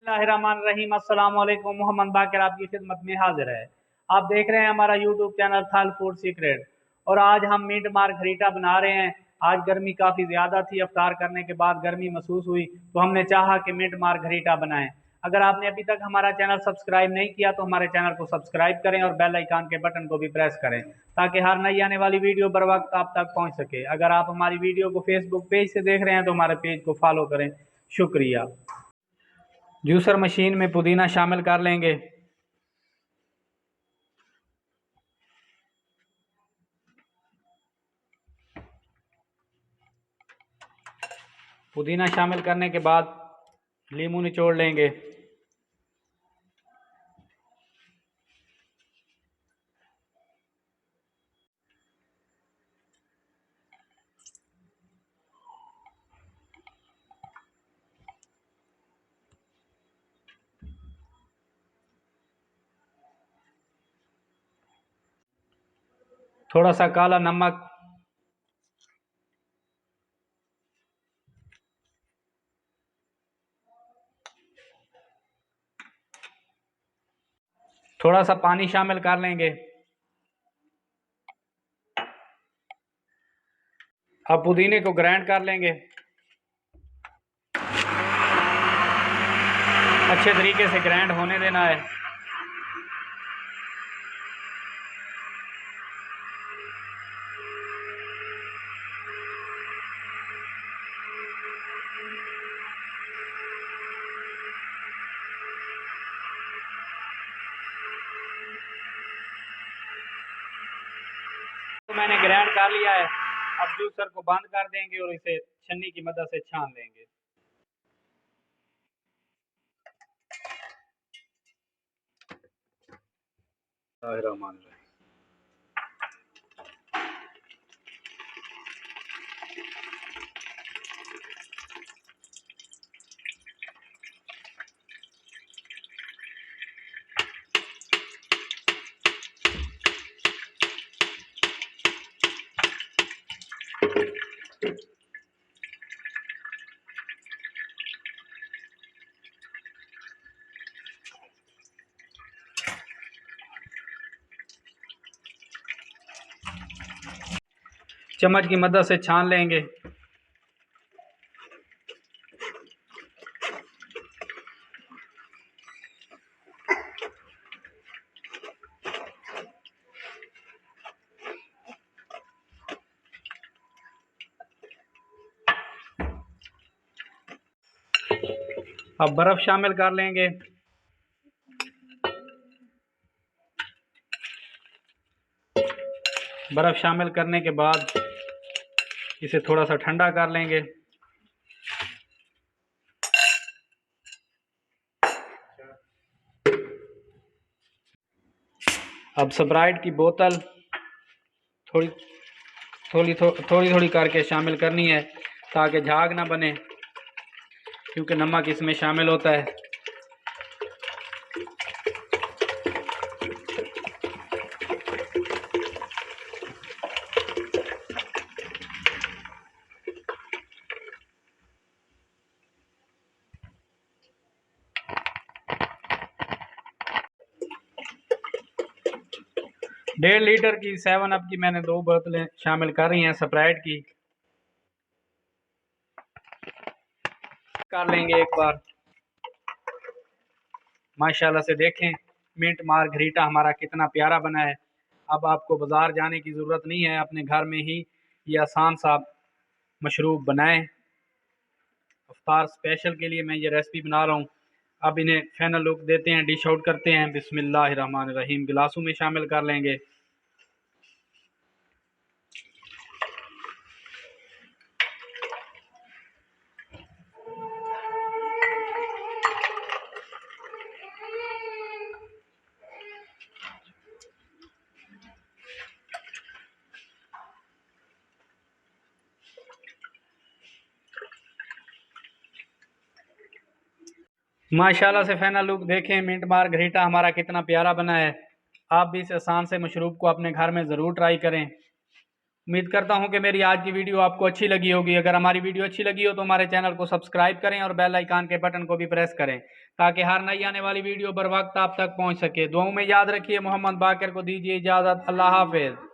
बिस्मिल्लाहिर्रहमानिर्रहीम। अस्सलाम वालेकुम। मोहम्मद बाकिर आपकी खिदमत में हाजिर है। आप देख रहे हैं हमारा यूट्यूब चैनल थल फूड सीक्रेट। और आज हम मीट मार्गरीटा बना रहे हैं। आज गर्मी काफ़ी ज़्यादा थी, अफ्तार करने के बाद गर्मी महसूस हुई तो हमने चाहा कि मीट मार्गरीटा बनाएं। अगर आपने अभी तक हमारा चैनल सब्सक्राइब नहीं किया तो हमारे चैनल को सब्सक्राइब करें और बेल आइकन के बटन को भी प्रेस करें ताकि हर नई आने वाली वीडियो बर वक्त आप तक पहुंच सके। अगर आप हमारी वीडियो को फेसबुक पेज से देख रहे हैं तो हमारे पेज को फॉलो करें। शुक्रिया। जूसर मशीन में पुदीना शामिल कर लेंगे। पुदीना शामिल करने के बाद नींबू निचोड़ लेंगे। थोड़ा सा काला नमक, थोड़ा सा पानी शामिल कर लेंगे। अब पुदीने को ग्राइंड कर लेंगे। अच्छे तरीके से ग्राइंड होने देना है। तो मैंने ग्राइंड कर लिया है। अब जूसर को बंद कर देंगे और इसे छन्नी की मदद से छान लेंगे। चम्मच की मदद से छान लेंगे। अब बर्फ शामिल कर लेंगे। बर्फ शामिल करने के बाद इसे थोड़ा सा ठंडा कर लेंगे। अब स्प्राइट की बोतल थोड़ी थोड़ी करके शामिल करनी है ताकि झाग ना बने, क्योंकि नमक इसमें शामिल होता है। डेढ़ लीटर की 7 अप की मैंने 2 बोतलें शामिल कर रही हैं स्प्राइट की। कर लेंगे एक बार। माशाल्लाह से देखें मिंट मार्गरीटा हमारा कितना प्यारा बना है। अब आपको बाज़ार जाने की ज़रूरत नहीं है, अपने घर में ही ये आसान सा मशरूब बनाएं। अफ्तार स्पेशल के लिए मैं ये रेसिपी बना रहा हूँ। अब इन्हें फाइनल लुक देते हैं, डिश आउट करते हैं। बिस्मिल्लाहिर्रहमानिर्रहीम। गिलासों में शामिल कर लेंगे। माशाल्लाह से फाइनल लुक देखें मिंट मार्गरीटा हमारा कितना प्यारा बना है। आप भी इस आसान से मशरूब को अपने घर में ज़रूर ट्राई करें। उम्मीद करता हूं कि मेरी आज की वीडियो आपको अच्छी लगी होगी। अगर हमारी वीडियो अच्छी लगी हो तो हमारे चैनल को सब्सक्राइब करें और बेल आइकन के बटन को भी प्रेस करें, ताकि हर नई आने वाली वीडियो बर वक्त आप तक पहुंच सके। दुआओं में याद रखिए। मोहम्मद बाकर को दीजिए इजाज़त। अल्लाह हाफिज़।